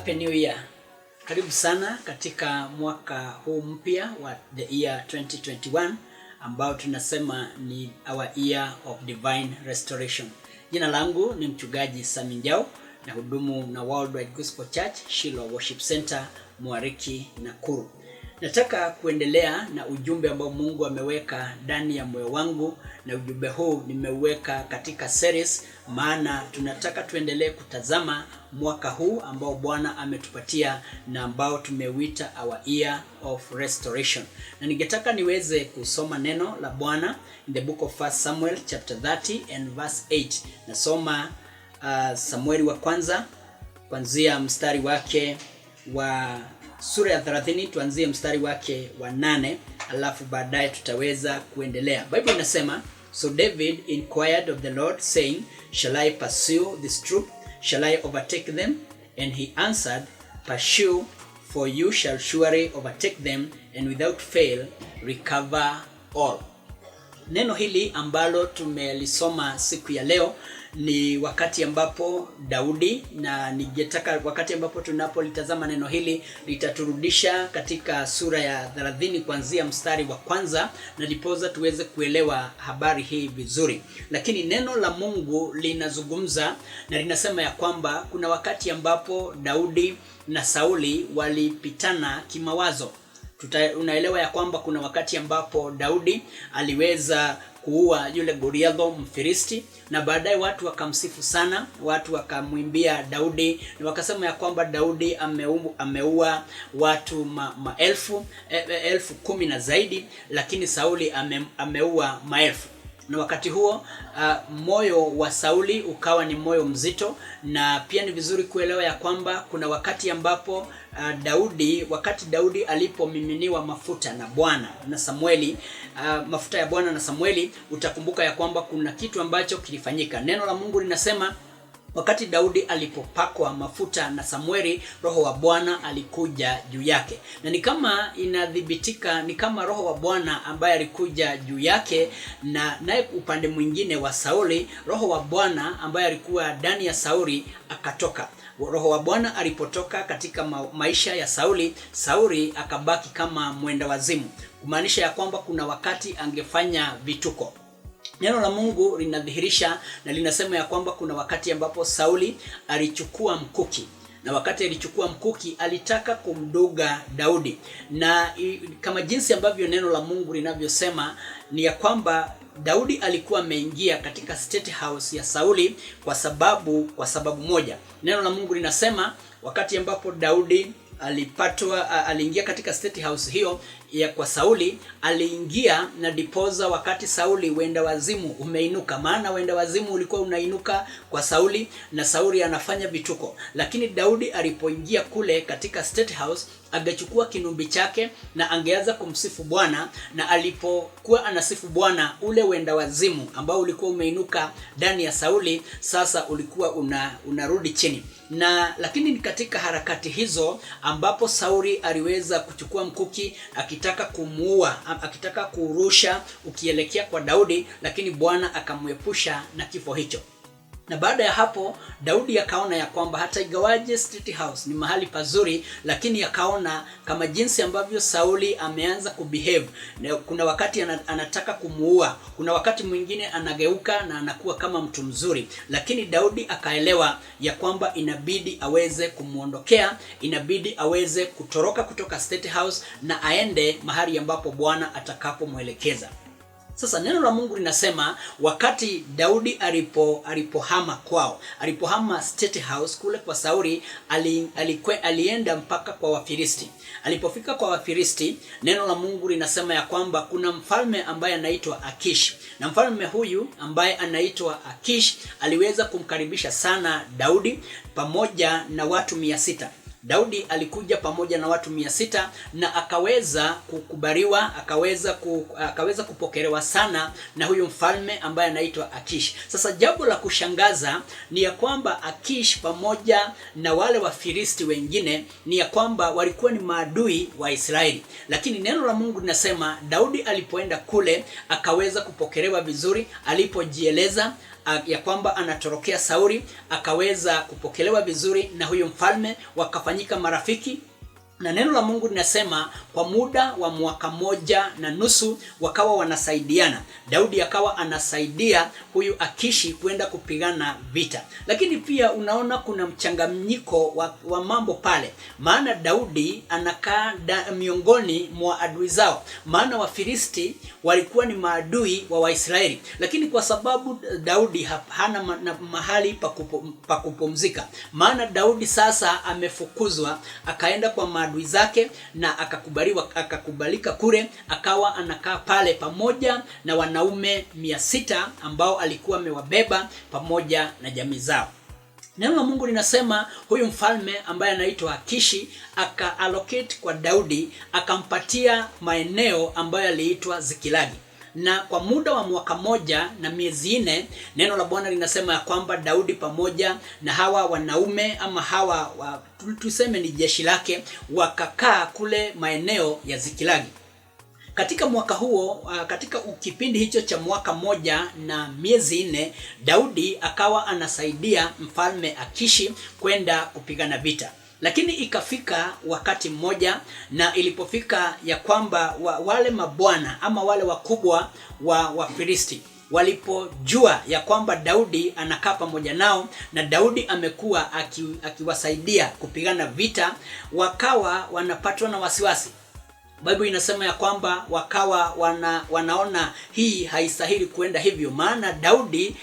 Happy New Year. Karibu sana katika mwaka huu mpya wa the year 2021 ambao tunasema ni our year of divine restoration. Jina langu ni mchungaji Sammy Njau na hudumu na Worldwide Gospel Church Shiloh Worship Center Mwariki Nakuru. Nataka kuendelea na ujumbe ambao Mungu ameweka ndani ya moyo wangu, na ujumbe huu nimeuweka katika series maana tunataka tuendelee kutazama mwaka huu ambao Bwana ametupatia na ambao tumeuita our year of restoration. Na ningetaka niweze kusoma neno la Bwana in the book of 1 Samuel chapter 30 and verse 8. Nasoma Samueli wa kwanza kuanzia mstari wake wa sura ya 30, tuanzie mstari wake wa 8, alafu baadaye tutaweza kuendelea. Bible inasema, so David inquired of the Lord saying, shall I pursue this troop? Shall I overtake them? And he answered, pursue, for you shall surely overtake them, and without fail recover all. Neno hili ambalo tumelisoma siku ya leo ni wakati ambapo Daudi, na ningetaka wakati ambapo tunapolitazama neno hili litaturudisha katika sura ya 30 kuanzia mstari wa kwanza, na lipoza tuweze kuelewa habari hii vizuri. Lakini neno la Mungu linazungumza na linasema ya kwamba kuna wakati ambapo Daudi na Sauli walipitana kimawazo. Unaelewa ya kwamba kuna wakati ambapo Daudi aliweza kuua yule Goliathi Mfilisti, na baadaye watu wakamsifu sana, watu wakamwimbia Daudi na wakasema ya kwamba Daudi ameua watu maelfu 10,000 na zaidi, lakini Sauli ameua maelfu. Na wakati huo moyo wa Sauli ukawa ni moyo mzito, na pia ni vizuri kuelewa ya kwamba kuna wakati ambapo wakati Daudi alipomiminiwa mafuta na Bwana na Samueli, mafuta ya Bwana na Samueli, utakumbuka ya kwamba kuna kitu ambacho kilifanyika. Neno la Mungu linasema wakati Daudi alipopakwa mafuta na Samueli, roho wa Bwana alikuja juu yake. Na ni kama inadhibitika, ni kama roho wa Bwana ambaye alikuja juu yake, na naye upande mwingine wa Sauli, roho wa Bwana ambaye alikuwa ndani ya Sauli akatoka. Roho wa Bwana alipotoka katika maisha ya Sauli, Sauli akabaki kama mwenda wazimu, kumaanisha ya kwamba kuna wakati angefanya vituko. Neno la Mungu linadhihirisha na linasema ya kwamba kuna wakati ambapo Sauli alichukua mkuki, na wakati alichukua mkuki alitaka kumduga Daudi. Na kama jinsi ambavyo neno la Mungu linavyosema ni ya kwamba Daudi alikuwa ameingia katika state house ya Sauli kwa sababu moja. Neno la Mungu linasema wakati ambapo Daudi aliingia katika state house hiyo ya kwa Sauli, aliingia na dipoza wakati Sauli wenda wazimu umeinuka. Maana wenda wazimu ulikuwa unainuka kwa Sauli na Sauli anafanya vituko. Lakini Daudi alipoingia kule katika state house, agachukua kinumbi chake na angeanza kumsifu Bwana, na alipokuwa anasifu Bwana, ule wenda wazimu ambao ulikuwa umeinuka ndani ya Sauli sasa ulikuwa unarudi chini. Na lakini katika harakati hizo ambapo Sauli aliweza kuchukua mkuki akitaka kumuua, akitaka kurusha ukielekea kwa Daudi, lakini Bwana akamwepusha na kifo hicho. Na baada ya hapo Daudi akaona ya kwamba hata igawaje state house ni mahali pazuri, lakini akaona kama jinsi ambavyo Sauli ameanza kubehave, kuna wakati anataka kumuua, kuna wakati mwingine anageuka na anakuwa kama mtu mzuri. Lakini Daudi akaelewa ya kwamba inabidi aweze kumuondokea, inabidi aweze kutoroka kutoka state house na aende mahali ambapo Bwana atakapomwelekeza. Sasa neno la Mungu linasema wakati Daudi alipohama kwao, alipohama state house kule kwa Sauli, alienda mpaka kwa Wafilisti. Alipofika kwa Wafilisti, neno la Mungu linasema ya kwamba kuna mfalme ambaye anaitwa Akish, na mfalme huyu ambaye anaitwa Akish aliweza kumkaribisha sana Daudi pamoja na watu 600. Daudi alikuja pamoja na watu 600 na akaweza kukubaliwa, akaweza kupokelewa sana na huyu mfalme ambaye anaitwa Akish. Sasa jambo la kushangaza ni ya kwamba Akish pamoja na wale Wafilisti wengine ni ya kwamba walikuwa ni maadui wa Israeli. Lakini neno la Mungu linasema Daudi alipoenda kule akaweza kupokelewa vizuri, alipojieleza ya kwamba anatorokea Sauli, akaweza kupokelewa vizuri na huyo mfalme, wakafanyika marafiki. Na neno la Mungu linasema kwa muda wa mwaka 1.5 wakawa wanasaidiana. Daudi akawa anasaidia huyu Akishi kwenda kupigana vita. Lakini pia unaona kuna mchanganyiko wa mambo pale. Maana Daudi anakaa miongoni mwa adui zao. Maana Wafilisti walikuwa ni maadui wa Waisraeli. Lakini kwa sababu Daudi hana mahali pa kupumzika. Maana Daudi sasa amefukuzwa, akaenda kwa maadui zake na akakubalika kule, akawa anakaa pale pamoja na wanaume 600 ambao alikuwa amewabeba pamoja na jamii zao. Neno la Mungu linasema huyu mfalme ambaye anaitwa Akishi aka-allocate kwa Daudi, akampatia maeneo ambayo yaliitwa Zikilagi. Na kwa muda wa mwaka 1 na miezi 4, neno la Bwana linasema ya kwamba Daudi pamoja na hawa wanaume ama hawa tuseme ni jeshi lake, wakakaa kule maeneo ya Zikilagi. Katika mwaka huo, katika kipindi hicho cha mwaka 1 na miezi 4, Daudi akawa anasaidia mfalme Akishi kwenda kupigana vita. Lakini ikafika wakati mmoja, na ilipofika ya kwamba wale mabwana ama wale wakubwa wa Wafilisti walipojua ya kwamba Daudi anakaa pamoja nao na Daudi amekuwa akiwasaidia kupigana vita, wakawa wanapatwa na wasiwasi. Biblia inasema ya kwamba wakawa wanaona hii haistahili kuenda hivyo, maana Daudi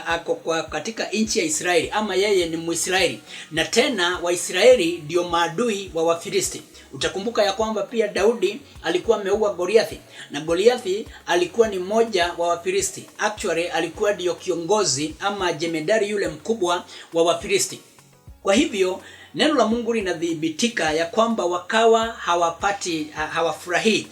ako katika nchi ya Israeli, ama yeye ni Mwisraeli, na tena Waisraeli ndio maadui wa Wafilisti. Utakumbuka ya kwamba pia Daudi alikuwa ameua Goliathi, na Goliathi alikuwa ni mmoja wa Wafilisti. Actually alikuwa ndio kiongozi ama jemedari yule mkubwa wa Wafilisti. Kwa hivyo neno la Mungu linadhibitika ya kwamba wakawa hawafurahi.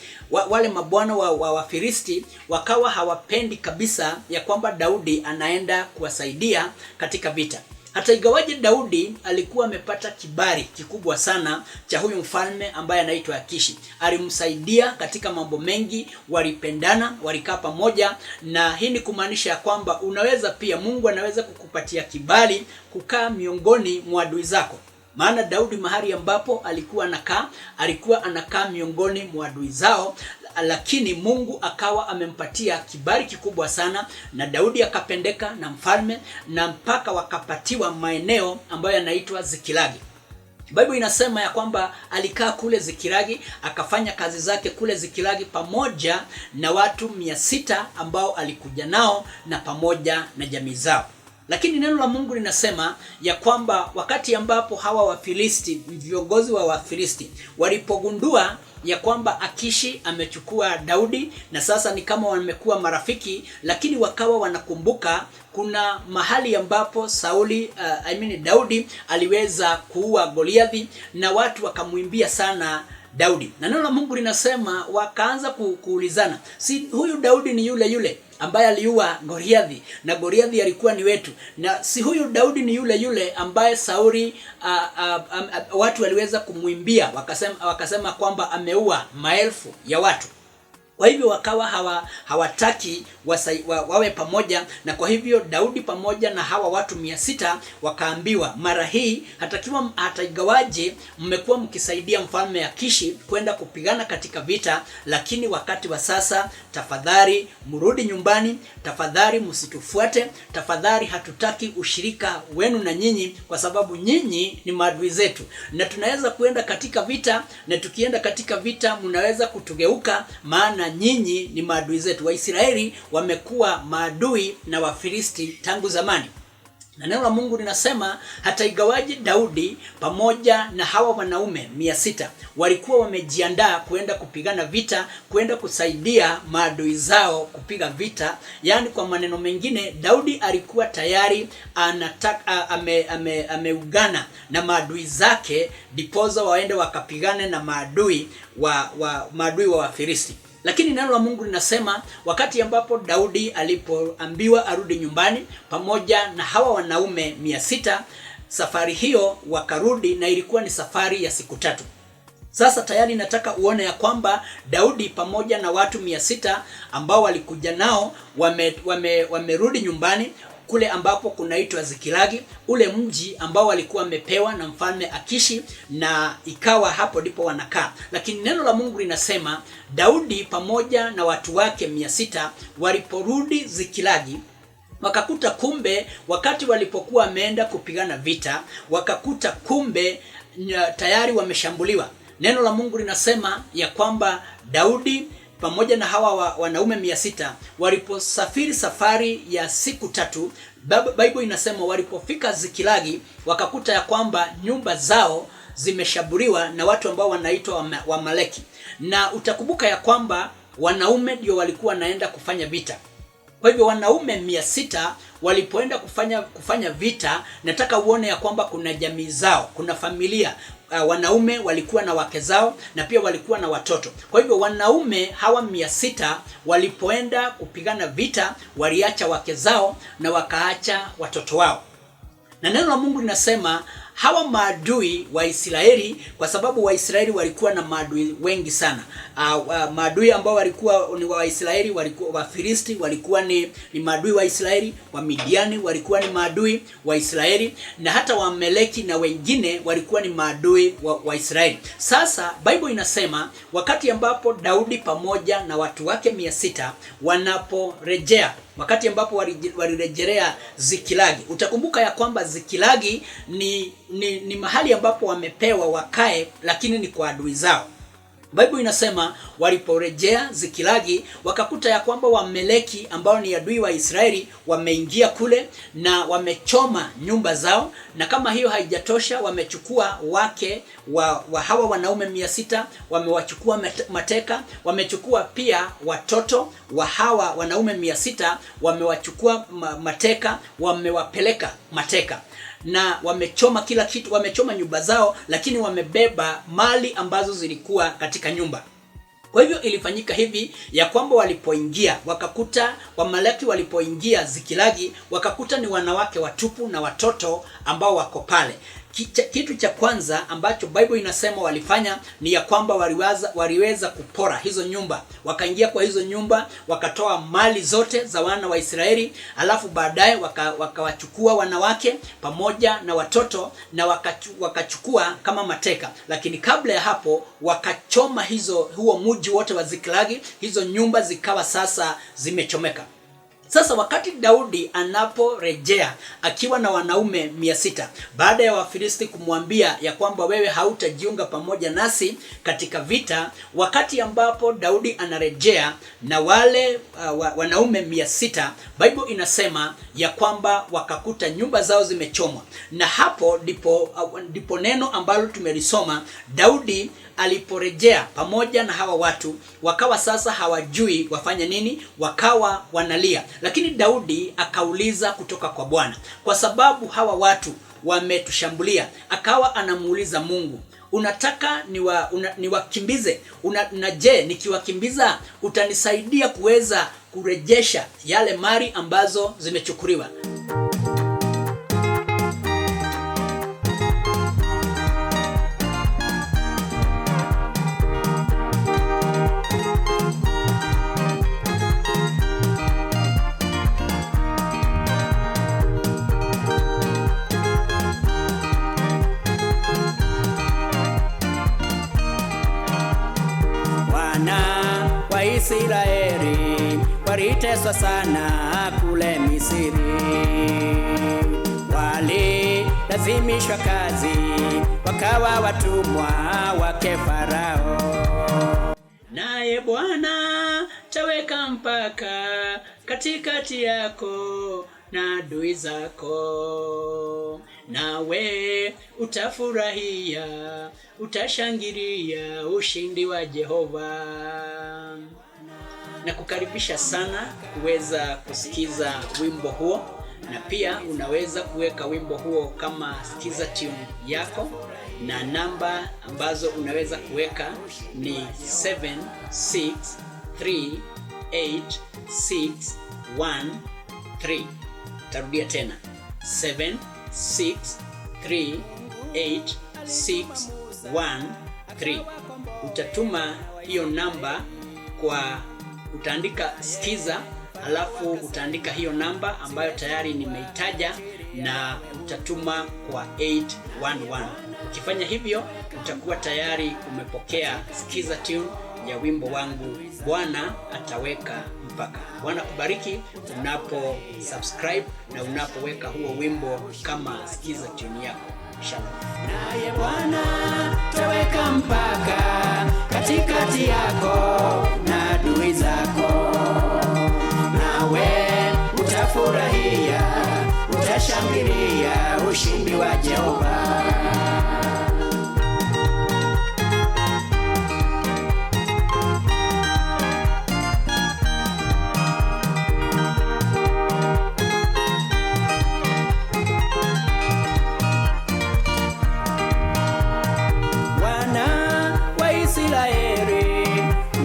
Wale mabwana wa Wafilisti wakawa hawapendi kabisa ya kwamba Daudi anaenda kuwasaidia katika vita. Hata ingawaje Daudi alikuwa amepata kibali kikubwa sana cha huyu mfalme ambaye anaitwa Akishi. Alimsaidia katika mambo mengi, walipendana, walikaa pamoja, na hii ni kumaanisha ya kwamba unaweza pia, Mungu anaweza kukupatia kibali kukaa miongoni mwa adui zako. Maana Daudi mahali ambapo alikuwa anakaa miongoni mwa adui zao, lakini Mungu akawa amempatia kibali kikubwa sana, na Daudi akapendeka na mfalme, na mpaka wakapatiwa maeneo ambayo yanaitwa Zikilagi. Biblia inasema ya kwamba alikaa kule Zikilagi, akafanya kazi zake kule Zikilagi pamoja na watu 600 ambao alikuja nao na pamoja na jamii zao. Lakini neno la Mungu linasema ya kwamba wakati ambapo hawa Wafilisti, viongozi wa Wafilisti, walipogundua ya kwamba Akishi amechukua Daudi na sasa ni kama wamekuwa marafiki, lakini wakawa wanakumbuka kuna mahali ambapo Daudi aliweza kuua Goliathi, na watu wakamwimbia sana Daudi. Na neno la Mungu linasema wakaanza kuulizana, si huyu Daudi ni yule ambaye aliua Goliathi, na Goliathi alikuwa ni wetu, na si huyu Daudi ni yule ambaye Sauli watu waliweza kumwimbia, wakasema kwamba ameua maelfu ya watu. Kwa hivyo wakawa hawataki wawe pamoja, na kwa hivyo Daudi pamoja na hawa watu 600 wakaambiwa, mara hii hata ingawaje mmekuwa mkisaidia mfalme Akishi kwenda kupigana katika vita, lakini wakati wa sasa tafadhali mrudi nyumbani, tafadhali msitufuate, tafadhali hatutaki ushirika wenu na nyinyi, kwa sababu nyinyi ni maadui zetu, na tunaweza kuenda katika vita, na tukienda katika vita mnaweza kutugeuka, maana nyinyi ni maadui zetu. Waisraeli wamekuwa maadui na Wafilisti tangu zamani. Na neno la Mungu linasema hata ingawaje Daudi pamoja na hawa wanaume 600 walikuwa wamejiandaa kwenda kupigana vita, kwenda kusaidia maadui zao kupiga vita. Yaani kwa maneno mengine, Daudi alikuwa tayari ameugana na maadui zake dipoza waende wakapigane na maadui wa Wafilisti. Lakini neno la Mungu linasema wakati ambapo Daudi alipoambiwa arudi nyumbani pamoja na hawa wanaume 600, safari hiyo wakarudi, na ilikuwa ni safari ya siku 3. Sasa tayari nataka uone ya kwamba Daudi pamoja na watu 600 ambao walikuja nao wamerudi nyumbani kule ambapo kunaitwa Zikilagi, ule mji ambao walikuwa wamepewa na mfalme Akishi, na ikawa hapo ndipo wanakaa. Lakini neno la Mungu linasema Daudi pamoja na watu wake 600 waliporudi Zikilagi, wakakuta kumbe wakati walipokuwa wameenda kupigana vita, wakakuta kumbe tayari wameshambuliwa. Neno la Mungu linasema ya kwamba Daudi pamoja na hawa wanaume 600 waliposafiri safari ya siku 3, Bible inasema walipofika Zikilagi wakakuta ya kwamba nyumba zao zimeshambuliwa na watu ambao wanaitwa Wamaleki. Na utakumbuka ya kwamba wanaume ndio walikuwa naenda kufanya vita. Kwa hivyo wanaume 600 walipoenda kufanya vita, nataka uone ya kwamba kuna jamii zao, kuna familia. Wanaume walikuwa na wake zao na pia walikuwa na watoto. Kwa hivyo wanaume hawa 600 walipoenda kupigana vita, waliacha wake zao na wakaacha watoto wao. Na neno la Mungu linasema hawa maadui wa Israeli, kwa sababu Waisraeli walikuwa na maadui wengi sana. Maadui ambao walikuwa ni wa Israeli walikuwa Wafilisti, walikuwa ni maadui wa Israeli, wa Midiani walikuwa ni maadui wa Israeli, na hata Waamaleki na wengine walikuwa ni maadui wa Israeli. Sasa Bible inasema wakati ambapo Daudi pamoja na watu wake 600 wanaporejea, wakati ambapo walirejelea Zikilagi, utakumbuka ya kwamba Zikilagi ni mahali ambapo wamepewa wakae, lakini ni kwa adui zao. Bible inasema waliporejea Zikilagi wakakuta ya kwamba Waamaleki ambao ni adui wa Israeli wameingia kule na wamechoma nyumba zao, na kama hiyo haijatosha wamechukua wake wa hawa wanaume 600, wamewachukua mateka, wamechukua pia watoto wa hawa wanaume 600, wamewachukua mateka, wamewapeleka mateka, na wamechoma kila kitu, wamechoma nyumba zao, lakini wamebeba mali ambazo zilikuwa katika nyumba. Kwa hivyo ilifanyika hivi ya kwamba walipoingia wakakuta Wamaleki, walipoingia Zikilagi wakakuta ni wanawake watupu na watoto ambao wako pale. Kitu cha kwanza ambacho Bible inasema walifanya ni ya kwamba waliweza kupora hizo nyumba. Wakaingia kwa hizo nyumba, wakatoa mali zote za wana wa Israeli, alafu baadaye wakawachukua wanawake pamoja na watoto na wakachukua kama mateka. Lakini kabla ya hapo wakachoma huo mji wote wa Zikilagi, hizo nyumba zikawa sasa zimechomeka. Sasa wakati Daudi anaporejea akiwa na wanaume 600, baada ya Wafilisti kumwambia ya kwamba wewe hautajiunga pamoja nasi katika vita, wakati ambapo Daudi anarejea na wale wanaume 600, Bible inasema ya kwamba wakakuta nyumba zao zimechomwa. Na hapo ndipo neno ambalo tumelisoma, Daudi aliporejea pamoja na hawa watu, wakawa sasa hawajui wafanya nini, wakawa wanalia. Lakini Daudi akauliza kutoka kwa Bwana, kwa sababu hawa watu wametushambulia. Akawa anamuuliza Mungu, unataka niwakimbize? Na je, nikiwakimbiza utanisaidia kuweza kurejesha yale mali ambazo zimechukuliwa? Israeli waliteswa sana kule Misri, walilazimishwa kazi, wakawa watumwa wake Farao. Naye Bwana taweka mpaka katikati yako na adui zako, nawe utafurahia, utashangilia ushindi wa Jehova. Na kukaribisha sana kuweza kusikiza wimbo huo, na pia unaweza kuweka wimbo huo kama sikiza tune yako, na namba ambazo unaweza kuweka ni 7638613. Tarudia tena 7638613. 3. Utatuma hiyo namba utaandika skiza, alafu utaandika hiyo namba ambayo tayari nimeitaja na utatuma kwa 811. Ukifanya hivyo utakuwa tayari umepokea skiza tune ya wimbo wangu Bwana Ataweka Mpaka. Bwana kubariki unapo subscribe na unapoweka huo wimbo kama skiza tune yako. Shalom. Naye Bwana ataweka mpaka katikati yako na adui zako, nawe utafurahia, utashangilia ushindi wa Jehova.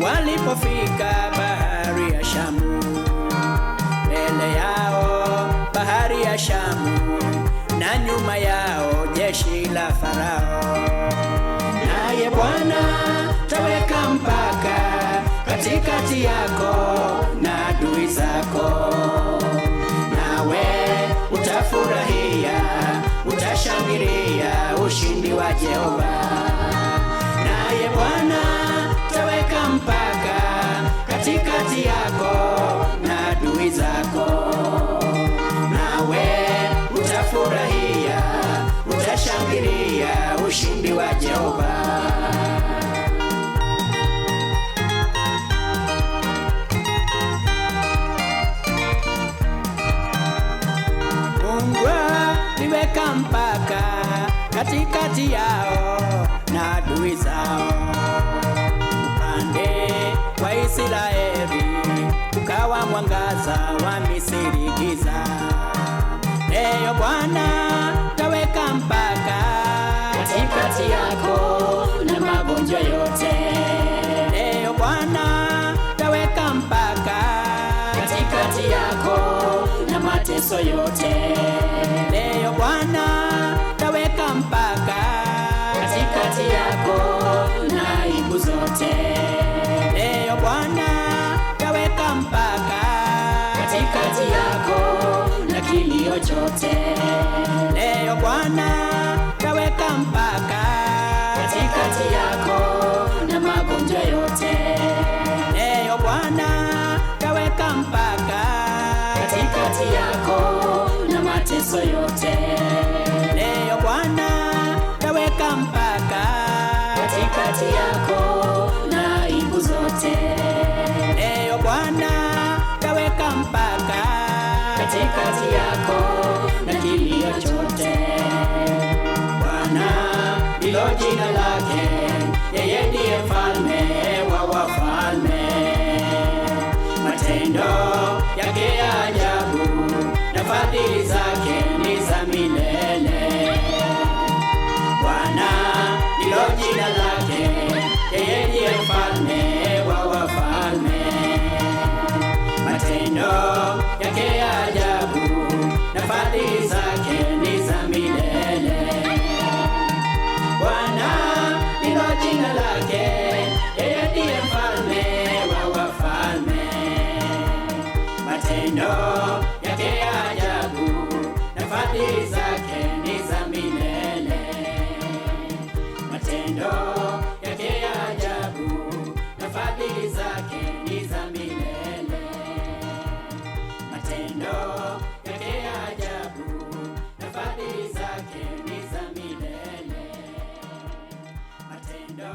Walipofika bahari ya Shamu, mbele yao bahari ya Shamu na nyuma yao jeshi la Farao. Naye Bwana ataweka mpaka katikati yako na adui zako, nawe utafurahia, utashangilia ushindi wa Jehova. Naye Bwana ataweka mpaka katikati yako na adui zako, nawe utafurahia, utashangilia ushindi wa Jehova. Mungu aliweka mpaka katikati yao na adui zao. Upande wa Israeli ukawa mwangaza, wa Misri giza. Leo Bwana ataweka mpaka katikati yako na magonjwa yote. Leo Bwana ataweka mpaka katikati yako na mateso yote. Leo Bwana ataweka mpaka katikati yako na aibu zote. Leo Bwana ataweka mpaka katikati yako na kilio chote. Leo Bwana ataweka mpaka katikati yako na magonjwa yote. Leo Bwana ataweka mpaka katikati yako na mateso yote. Leo Bwana ataweka mpaka katikati yako na aibu zote. Leo Bwana ataweka mpaka katikati yako na kilio chote. Bwana ndilo jina lake, yeye ndiye mfalme wa wafalme. Matendo yake ya ajabu na fadhili zake ni za milele. Bwana ndilo jina lake, yeye ndiye mfalme wa wafalme. Matendo yake ya ajabu na fadhili zake ni za milele. Bwana ndilo jina lake, yeye ndiye mfalme wa wafalme. Matendo yake ya ajabu na fadhili zake ni za milele. Matendo yake ya ajabu na fadhili zake ni za milele. Matendo yake ya ajabu na fadhili zake ni za milele. Matendo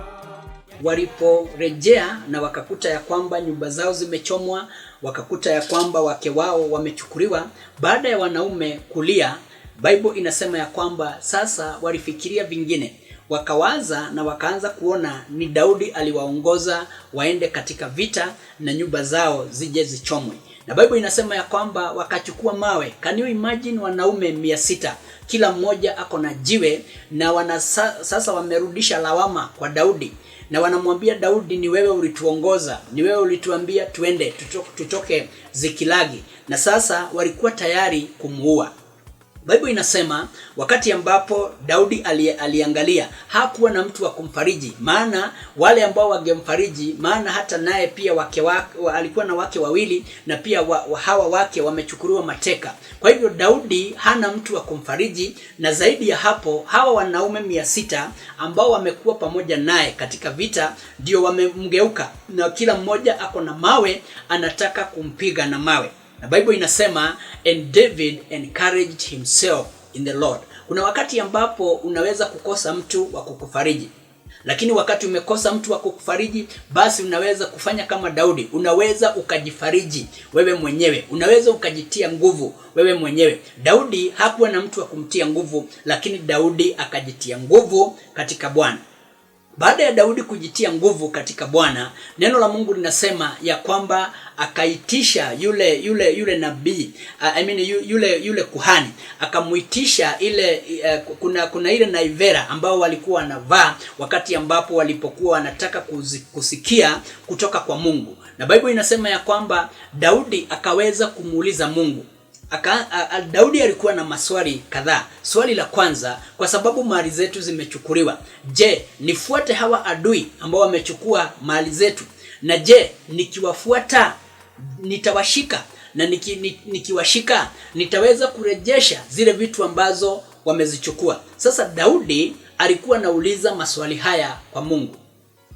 waliporejea na wakakuta ya kwamba nyumba zao zimechomwa, wakakuta ya kwamba wake wao wamechukuliwa, baada ya wanaume kulia, Bible inasema ya kwamba sasa walifikiria vingine. Wakawaza na wakaanza kuona ni Daudi aliwaongoza waende katika vita na nyumba zao zije zichomwe. Na Bible inasema ya kwamba wakachukua mawe. Can you imagine wanaume 600, kila mmoja ako na jiwe, na sasa wamerudisha lawama kwa Daudi. Na wanamwambia Daudi, ni wewe ulituongoza, ni wewe ulituambia tuende tutoke Zikilagi. Na sasa walikuwa tayari kumuua. Bible inasema wakati ambapo Daudi aliangalia hakuwa na mtu wa kumfariji, maana wale ambao wangemfariji, maana hata naye pia alikuwa na wake wawili, na pia hawa wake wamechukuliwa mateka. Kwa hivyo Daudi hana mtu wa kumfariji, na zaidi ya hapo hawa wanaume 600 ambao wamekuwa pamoja naye katika vita ndio wamemgeuka, na kila mmoja ako na mawe anataka kumpiga na mawe. Na Bible inasema and David encouraged himself in the Lord. Kuna wakati ambapo unaweza kukosa mtu wa kukufariji, lakini wakati umekosa mtu wa kukufariji, basi unaweza kufanya kama Daudi. Unaweza ukajifariji wewe mwenyewe, unaweza ukajitia nguvu wewe mwenyewe. Daudi hakuwa na mtu wa kumtia nguvu, lakini Daudi akajitia nguvu katika Bwana. Baada ya Daudi kujitia nguvu katika Bwana, neno la Mungu linasema ya kwamba akaitisha yule nabii, yule kuhani, akamuitisha kuna ile naivera ambao walikuwa wanavaa wakati ambapo walipokuwa wanataka kusikia kutoka kwa Mungu. Na Bible inasema ya kwamba Daudi akaweza kumuuliza Mungu. Daudi alikuwa na maswali kadhaa. Swali la kwanza, kwa sababu mali zetu zimechukuliwa, je, nifuate hawa adui ambao wamechukua mali zetu? Na je, nikiwafuata nitawashika? Na nikiwashika nitaweza kurejesha zile vitu ambazo wamezichukua? Sasa Daudi alikuwa anauliza maswali haya kwa Mungu.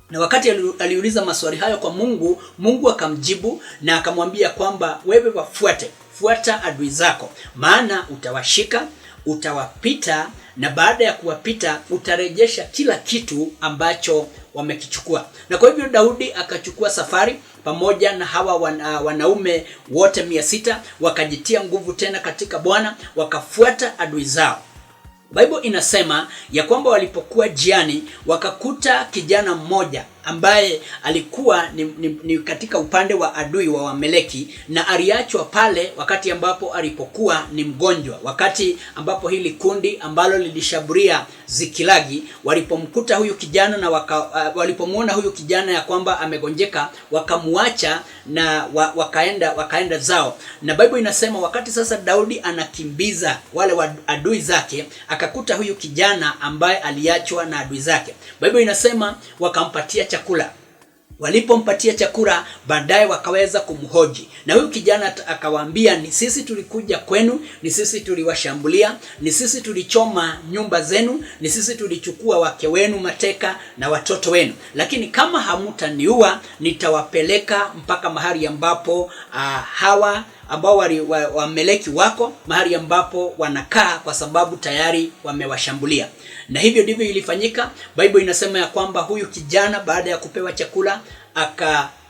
Na wakati aliuliza maswali hayo kwa Mungu, Mungu akamjibu na akamwambia kwamba wewe fuata adui zako, maana utawashika, utawapita, na baada ya kuwapita utarejesha kila kitu ambacho wamekichukua. Na kwa hivyo Daudi akachukua safari pamoja na hawa wanaume wote 600, wakajitia nguvu tena katika Bwana, wakafuata adui zao. Bible inasema ya kwamba walipokuwa jiani wakakuta kijana mmoja ambaye alikuwa ni katika upande wa adui wa Wameleki, na aliachwa pale wakati ambapo alipokuwa ni mgonjwa. Wakati ambapo hili kundi ambalo lilishambulia Zikilagi walipomkuta huyu kijana na walipomuona huyu kijana ya kwamba amegonjeka, wakamuacha na wakaenda zao. Na Bible inasema wakati sasa Daudi anakimbiza wale adui zake, akakuta huyu kijana ambaye aliachwa na adui zake. Bible inasema wakampatia chakula. Walipompatia chakula, baadaye wakaweza kumhoji. Na huyu kijana akawaambia, ni sisi tulikuja kwenu, ni sisi tuliwashambulia, ni sisi tulichoma nyumba zenu, ni sisi tulichukua wake wenu mateka na watoto wenu. Lakini kama hamutaniua, nitawapeleka mpaka mahali ambapo hawa ambao Wameleki wako, mahali ambapo wanakaa, kwa sababu tayari wamewashambulia. Na hivyo ndivyo ilifanyika. Bible inasema ya kwamba huyu kijana baada ya kupewa chakula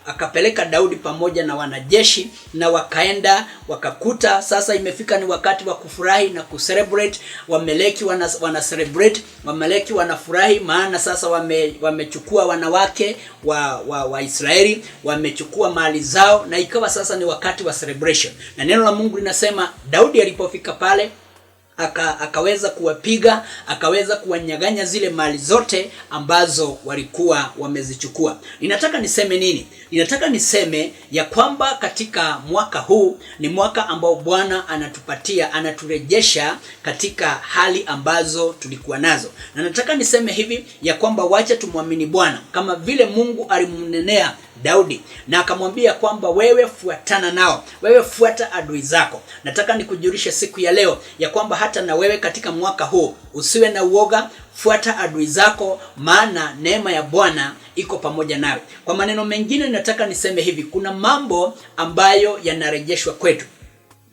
akapeleka Daudi pamoja na wanajeshi, na wakaenda wakakuta sasa imefika ni wakati wa kufurahi na kucelebrate. Wameleki wana celebrate, Wameleki wanafurahi, maana sasa wamechukua wanawake wa Israeli, wamechukua mali zao, na ikawa sasa ni wakati wa celebration. Na neno la Mungu linasema Daudi alipofika pale akaweza kuwapiga, akaweza kuwanyaganya zile mali zote ambazo walikuwa wamezichukua. Ninataka niseme nini? Ninataka niseme ya kwamba katika mwaka huu ni mwaka ambao Bwana anaturejesha katika hali ambazo tulikuwa nazo. Na nataka niseme hivi ya kwamba wacha tumwamini Bwana kama vile Mungu alimnenea Daudi na akamwambia kwamba wewe fuatana nao, wewe fuata adui zako. Nataka nikujulishe siku ya leo ya kwamba hata na wewe katika mwaka huu usiwe na uoga, fuata adui zako, maana neema ya Bwana iko pamoja nawe. Kwa maneno mengine nataka niseme hivi, kuna mambo ambayo yanarejeshwa kwetu,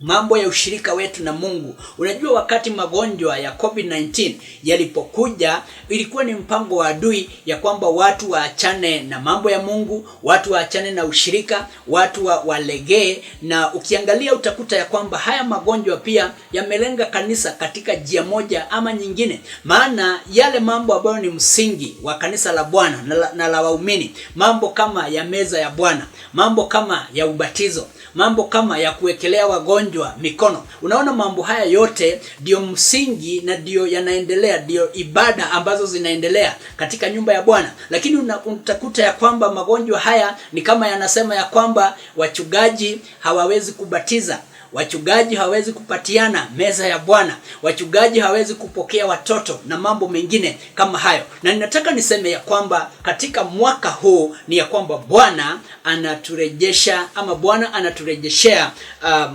mambo ya ushirika wetu na Mungu. Unajua wakati magonjwa ya COVID-19 yalipokuja, ilikuwa ni mpango wa adui ya kwamba watu waachane na mambo ya Mungu, watu waachane na ushirika, watu walegee. Na ukiangalia utakuta ya kwamba haya magonjwa pia yamelenga kanisa katika njia moja ama nyingine. Maana yale mambo ambayo ni msingi wa kanisa la Bwana na la waumini, mambo kama ya meza ya Bwana, mambo kama ya ubatizo, mambo kama ya kuwekelea wagonjwa mikono. Unaona mambo haya yote ndio msingi na ndio yanaendelea, ndio ibada ambazo zinaendelea katika nyumba ya Bwana. Lakini utakuta ya kwamba magonjwa haya ni kama yanasema ya kwamba wachungaji hawawezi kubatiza, wachungaji hawezi kupatiana meza ya Bwana, wachungaji hawezi kupokea watoto na mambo mengine kama hayo. Na ninataka niseme ya kwamba katika mwaka huu ni ya kwamba Bwana anaturejesha, ama Bwana anaturejeshea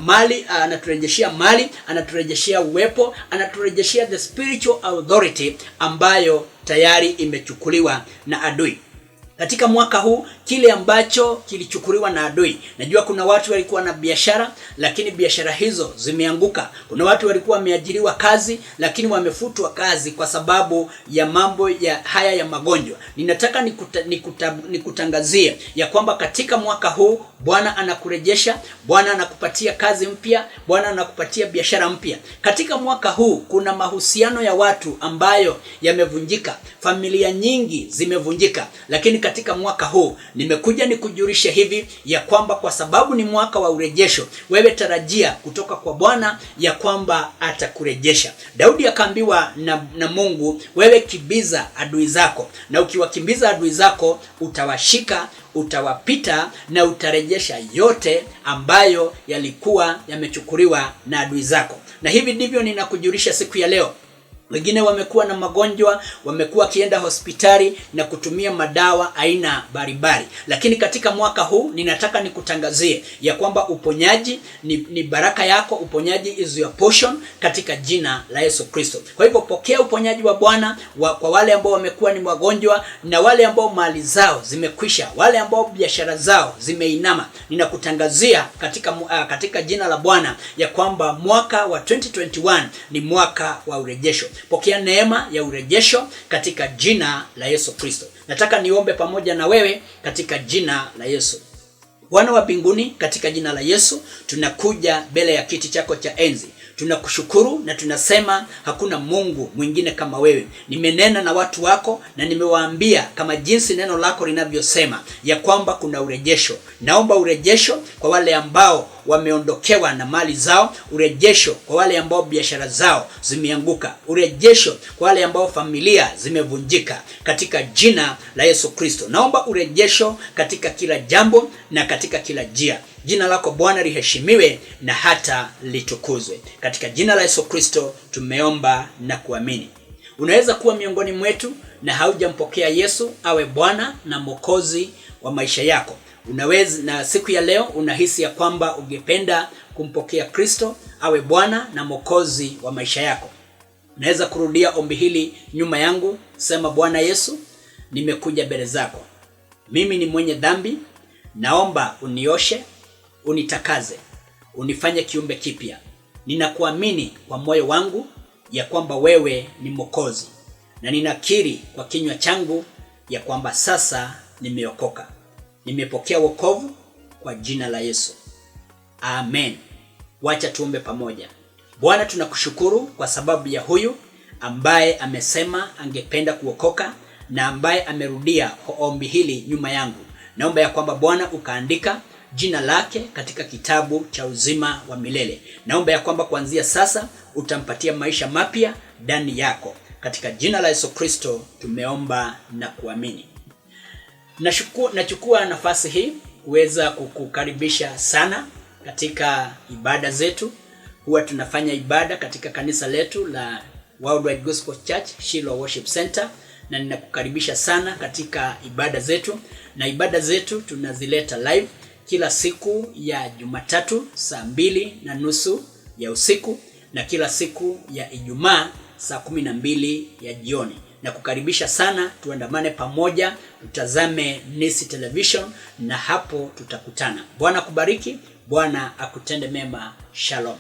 mali, anaturejeshea uwepo, anaturejeshea the spiritual authority ambayo tayari imechukuliwa na adui. Katika mwaka huu kile ambacho kilichukuliwa na adui, najua kuna watu walikuwa na biashara lakini biashara hizo zimeanguka. Kuna watu walikuwa wameajiriwa kazi lakini wamefutwa kazi kwa sababu ya mambo ya haya ya magonjwa. Ninataka nikutangazie ya kwamba katika mwaka huu Bwana anakurejesha, Bwana anakupatia kazi mpya, Bwana anakupatia biashara mpya. Katika mwaka huu kuna mahusiano ya watu ambayo yamevunjika, familia nyingi zimevunjika, lakini katika mwaka huu nimekuja nikujulisha hivi ya kwamba kwa sababu ni mwaka wa urejesho, wewe tarajia kutoka kwa Bwana ya kwamba atakurejesha. Daudi akaambiwa na Mungu, wewe kimbiza adui zako, na ukiwakimbiza adui zako utawashika, utawapita na utarejesha yote ambayo yalikuwa yamechukuliwa na adui zako. Na hivi ndivyo ninakujulisha siku ya leo. Wengine wamekuwa na magonjwa, wamekuwa kienda hospitali na kutumia madawa aina mbalimbali. Lakini katika mwaka huu ninataka nikutangazie ya kwamba uponyaji ni baraka yako, uponyaji is your portion katika jina la Yesu Kristo. Kwa hivyo pokea uponyaji wa Bwana kwa wale ambao wamekuwa ni wagonjwa, na wale ambao mali zao zimekwisha, wale ambao biashara zao zimeinama. Ninakutangazia katika jina la Bwana ya kwamba mwaka wa 2021 ni mwaka wa urejesho. Pokea neema ya urejesho katika jina la Yesu Kristo. Nataka niombe pamoja na wewe katika jina la Yesu. Bwana wa mbinguni, katika jina la Yesu tunakuja mbele ya kiti chako cha enzi. Tunakushukuru na tunasema hakuna Mungu mwingine kama wewe. Nimenena na watu wako na nimewaambia kama jinsi neno lako linavyosema ya kwamba kuna urejesho. Naomba urejesho kwa wale ambao wameondokewa na mali zao, urejesho kwa wale ambao biashara zao zimeanguka, urejesho kwa wale ambao familia zimevunjika katika jina la Yesu Kristo. Naomba urejesho katika kila jambo na katika kila njia. Jina lako Bwana liheshimiwe na hata litukuzwe. Katika jina la Yesu Kristo tumeomba na kuamini. Unaweza kuwa miongoni mwetu na haujampokea Yesu awe Bwana na Mwokozi wa maisha yako. Unaweza, na siku ya leo unahisi ya kwamba ungependa kumpokea Kristo awe Bwana na Mwokozi wa maisha yako. Unaweza kurudia ombi hili nyuma yangu. Sema, Bwana Yesu, nimekuja mbele zako. Mimi ni mwenye dhambi. Naomba unioshe, unitakaze, unifanye kiumbe kipya. Ninakuamini kwa moyo wangu ya kwamba wewe ni Mwokozi, na ninakiri kwa kinywa changu ya kwamba sasa nimeokoka. Nimepokea wokovu kwa jina la Yesu. Amen. Wacha tuombe pamoja. Bwana, tunakushukuru kwa sababu ya huyu ambaye amesema angependa kuokoka na ambaye amerudia ombi hili nyuma yangu. Naomba ya kwamba Bwana ukaandika jina lake katika kitabu cha uzima wa milele. Naomba ya kwamba kuanzia sasa utampatia maisha mapya ndani yako. Katika jina la Yesu Kristo tumeomba na kuamini. Nachukua nafasi hii kuweza kukukaribisha sana katika ibada zetu. Huwa tunafanya ibada katika kanisa letu la Worldwide Gospel Church Shiloh Worship Center, na ninakukaribisha sana katika ibada zetu. Na ibada zetu tunazileta live kila siku ya Jumatatu saa 2:30 ya usiku, na kila siku ya Ijumaa saa 12 ya jioni. Na kukaribisha sana tuandamane pamoja, tutazame Nisi Television, na hapo tutakutana. Bwana kubariki, Bwana akutende mema. Shalom.